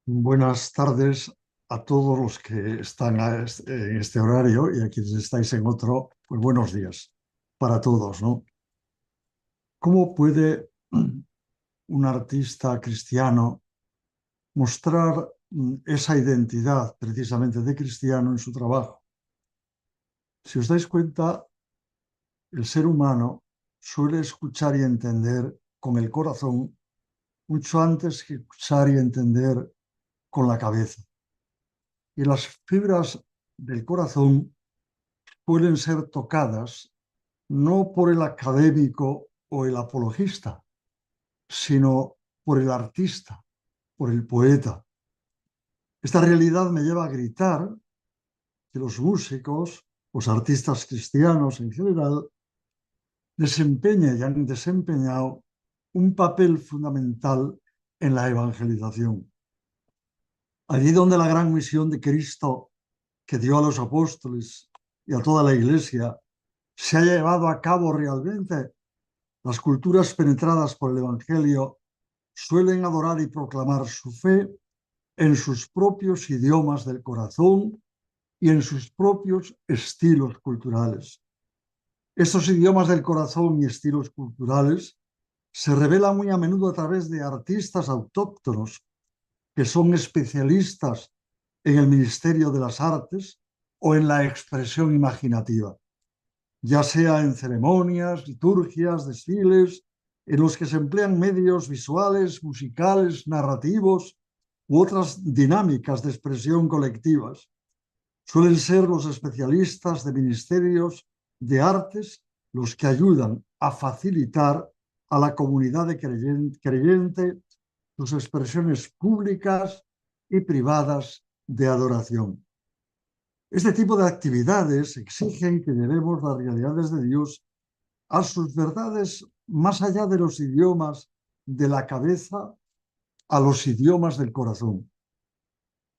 Buenas tardes a todos los que están en este horario y a quienes estáis en otro, pues buenos días para todos, ¿no? ¿Cómo puede un artista cristiano mostrar esa identidad precisamente de cristiano en su trabajo? Si os dais cuenta, el ser humano suele escuchar y entender con el corazón mucho antes que escuchar y entender con la cabeza. Y las fibras del corazón pueden ser tocadas no por el académico o el apologista, sino por el artista, por el poeta. Esta realidad me lleva a gritar que los músicos, los artistas cristianos en general, desempeñan y han desempeñado un papel fundamental en la evangelización. Allí donde la gran misión de Cristo que dio a los apóstoles y a toda la Iglesia se ha llevado a cabo realmente, las culturas penetradas por el Evangelio suelen adorar y proclamar su fe en sus propios idiomas del corazón y en sus propios estilos culturales. Estos idiomas del corazón y estilos culturales se revelan muy a menudo a través de artistas autóctonos que son especialistas en el ministerio de las artes o en la expresión imaginativa, ya sea en ceremonias, liturgias, desfiles, en los que se emplean medios visuales, musicales, narrativos u otras dinámicas de expresión colectivas. Suelen ser los especialistas de ministerios de artes los que ayudan a facilitar a la comunidad de creyente sus expresiones públicas y privadas de adoración. Este tipo de actividades exigen que llevemos las realidades de Dios a sus verdades más allá de los idiomas de la cabeza, a los idiomas del corazón.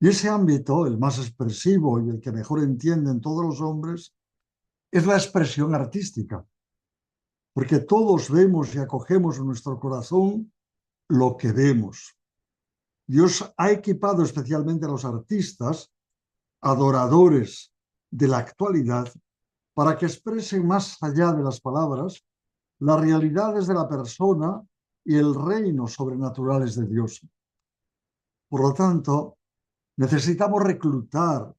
Y ese ámbito, el más expresivo y el que mejor entienden todos los hombres, es la expresión artística, porque todos vemos y acogemos en nuestro corazón lo que vemos. Dios ha equipado especialmente a los artistas, adoradores de la actualidad, para que expresen más allá de las palabras las realidades de la persona y el reino sobrenaturales de Dios. Por lo tanto, necesitamos reclutar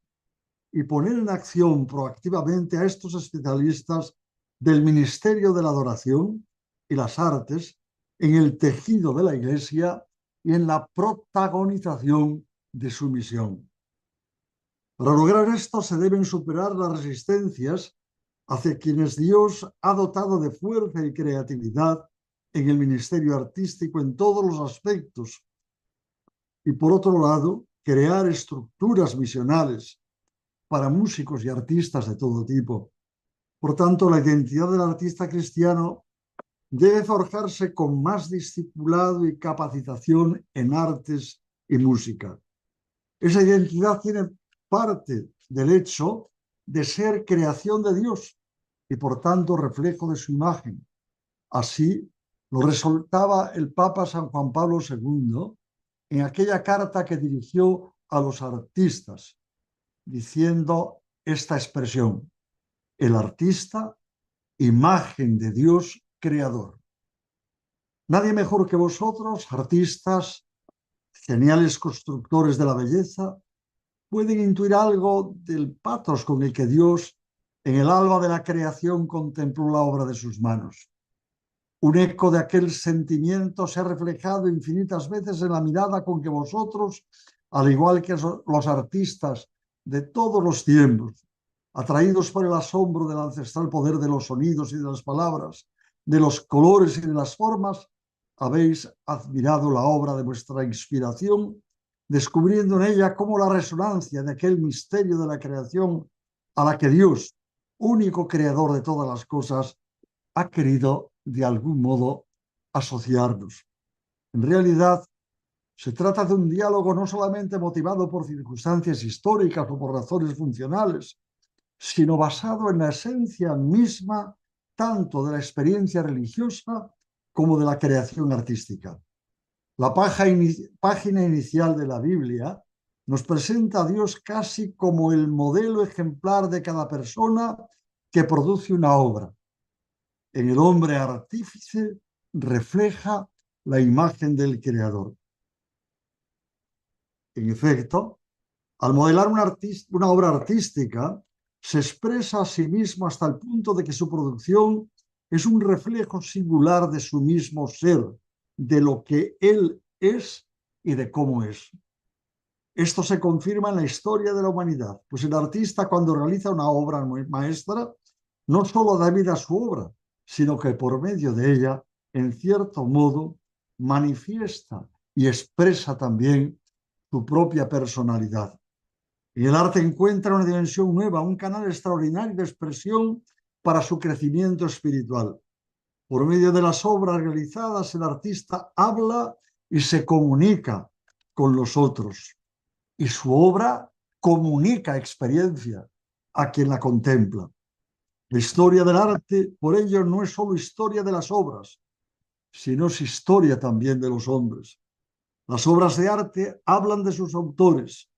y poner en acción proactivamente a estos especialistas del ministerio de la adoración y las artes en el tejido de la Iglesia y en la protagonización de su misión. Para lograr esto se deben superar las resistencias hacia quienes Dios ha dotado de fuerza y creatividad en el ministerio artístico en todos los aspectos. Y por otro lado, crear estructuras misionales para músicos y artistas de todo tipo. Por tanto, la identidad del artista cristiano debe forjarse con más discipulado y capacitación en artes y música. Esa identidad tiene parte del hecho de ser creación de Dios y por tanto reflejo de su imagen. Así lo resaltaba el Papa San Juan Pablo II en aquella carta que dirigió a los artistas, diciendo esta expresión: el artista, imagen de Dios creador. Nadie mejor que vosotros, artistas, geniales constructores de la belleza, pueden intuir algo del patos con el que Dios, en el alba de la creación, contempló la obra de sus manos. Un eco de aquel sentimiento se ha reflejado infinitas veces en la mirada con que vosotros, al igual que los artistas de todos los tiempos, atraídos por el asombro del ancestral poder de los sonidos y de las palabras, de los colores y de las formas, habéis admirado la obra de vuestra inspiración, descubriendo en ella cómo la resonancia de aquel misterio de la creación a la que Dios, único creador de todas las cosas, ha querido de algún modo asociarnos. En realidad, se trata de un diálogo no solamente motivado por circunstancias históricas o por razones funcionales, sino basado en la esencia misma tanto de la experiencia religiosa como de la creación artística. La página inicial de la Biblia nos presenta a Dios casi como el modelo ejemplar de cada persona que produce una obra. En el hombre artífice refleja la imagen del Creador. En efecto, al modelar una obra artística, se expresa a sí mismo hasta el punto de que su producción es un reflejo singular de su mismo ser, de lo que él es y de cómo es. Esto se confirma en la historia de la humanidad, pues el artista, cuando realiza una obra maestra, no solo da vida a su obra, sino que por medio de ella, en cierto modo, manifiesta y expresa también su propia personalidad. Y el arte encuentra una dimensión nueva, un canal extraordinario de expresión para su crecimiento espiritual. Por medio de las obras realizadas, el artista habla y se comunica con los otros. Y su obra comunica experiencia a quien la contempla. La historia del arte, por ello, no es solo historia de las obras, sino es historia también de los hombres. Las obras de arte hablan de sus autores,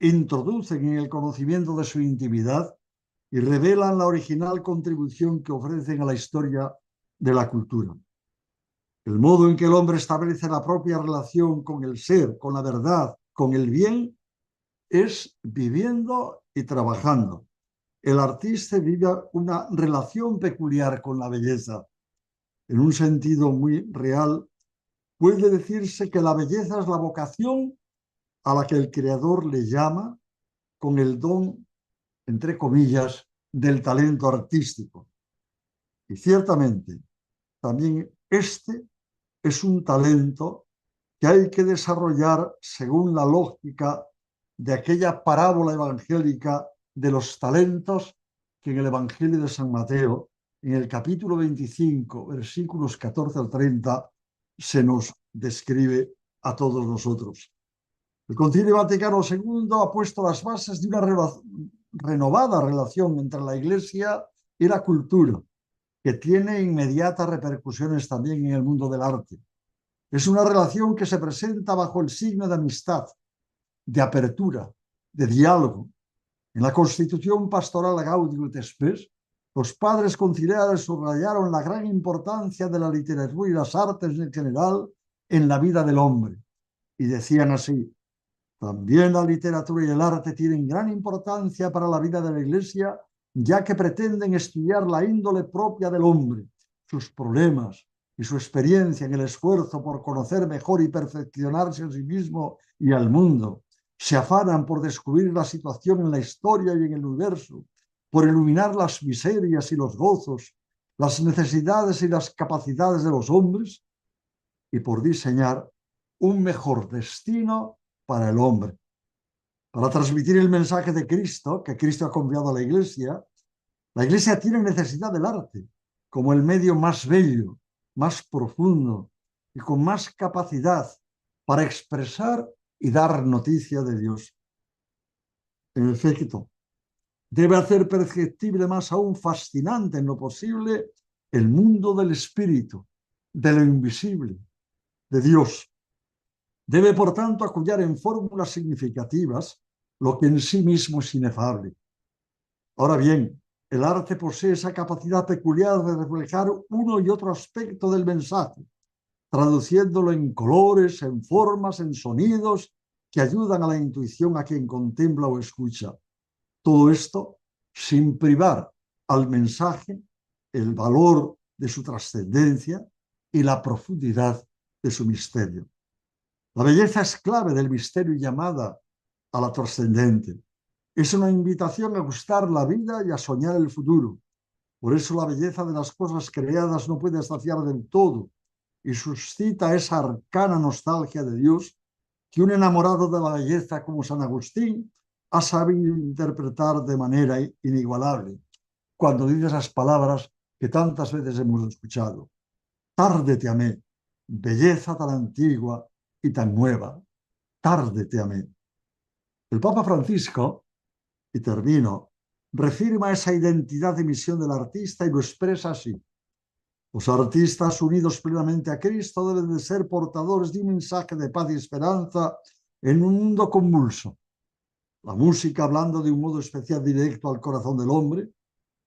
introducen en el conocimiento de su intimidad y revelan la original contribución que ofrecen a la historia de la cultura. El modo en que el hombre establece la propia relación con el ser, con la verdad, con el bien, es viviendo y trabajando. El artista vive una relación peculiar con la belleza. En un sentido muy real, puede decirse que la belleza es la vocación a la que el Creador le llama con el don, entre comillas, del talento artístico. Y ciertamente, también este es un talento que hay que desarrollar según la lógica de aquella parábola evangélica de los talentos que en el Evangelio de San Mateo, en el capítulo 25, versículos 14 al 30, se nos describe a todos nosotros. El Concilio Vaticano II ha puesto las bases de una renovada relación entre la Iglesia y la cultura, que tiene inmediatas repercusiones también en el mundo del arte. Es una relación que se presenta bajo el signo de amistad, de apertura, de diálogo. En la Constitución Pastoral Gaudium et Spes, los padres conciliares subrayaron la gran importancia de la literatura y las artes en general en la vida del hombre. Y decían así: también la literatura y el arte tienen gran importancia para la vida de la Iglesia, ya que pretenden estudiar la índole propia del hombre, sus problemas y su experiencia en el esfuerzo por conocer mejor y perfeccionarse a sí mismo y al mundo. Se afanan por descubrir la situación en la historia y en el universo, por iluminar las miserias y los gozos, las necesidades y las capacidades de los hombres y por diseñar un mejor destino para el hombre. Para transmitir el mensaje de Cristo, que Cristo ha confiado a la Iglesia tiene necesidad del arte como el medio más bello, más profundo y con más capacidad para expresar y dar noticia de Dios. En efecto, debe hacer perceptible más aún fascinante en lo posible el mundo del espíritu, de lo invisible, de Dios. Debe, por tanto, acuñar en fórmulas significativas lo que en sí mismo es inefable. Ahora bien, el arte posee esa capacidad peculiar de reflejar uno y otro aspecto del mensaje, traduciéndolo en colores, en formas, en sonidos que ayudan a la intuición a quien contempla o escucha. Todo esto sin privar al mensaje el valor de su trascendencia y la profundidad de su misterio. La belleza es clave del misterio y llamada a la trascendente. Es una invitación a gustar la vida y a soñar el futuro. Por eso la belleza de las cosas creadas no puede saciar del todo y suscita esa arcana nostalgia de Dios que un enamorado de la belleza como San Agustín ha sabido interpretar de manera inigualable cuando dice esas palabras que tantas veces hemos escuchado. Tarde te amé, belleza tan antigua y tan nueva. Tarde te amé. El Papa Francisco, y termino, refirma esa identidad y misión del artista y lo expresa así: Los artistas unidos plenamente a Cristo deben de ser portadores de un mensaje de paz y esperanza en un mundo convulso. La música, hablando de un modo especial directo al corazón del hombre,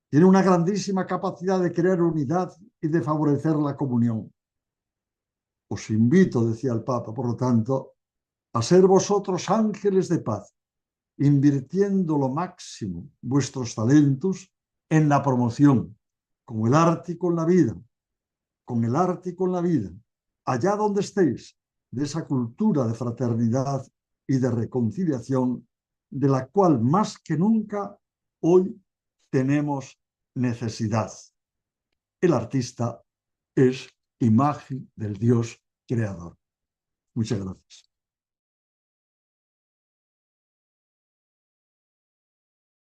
tiene una grandísima capacidad de crear unidad y de favorecer la comunión. Os invito, decía el Papa, por lo tanto, a ser vosotros ángeles de paz, invirtiendo lo máximo vuestros talentos en la promoción, con el arte y con la vida, con el arte y con la vida, allá donde estéis, de esa cultura de fraternidad y de reconciliación de la cual más que nunca hoy tenemos necesidad. El artista es imagen del Dios creador. Muchas gracias.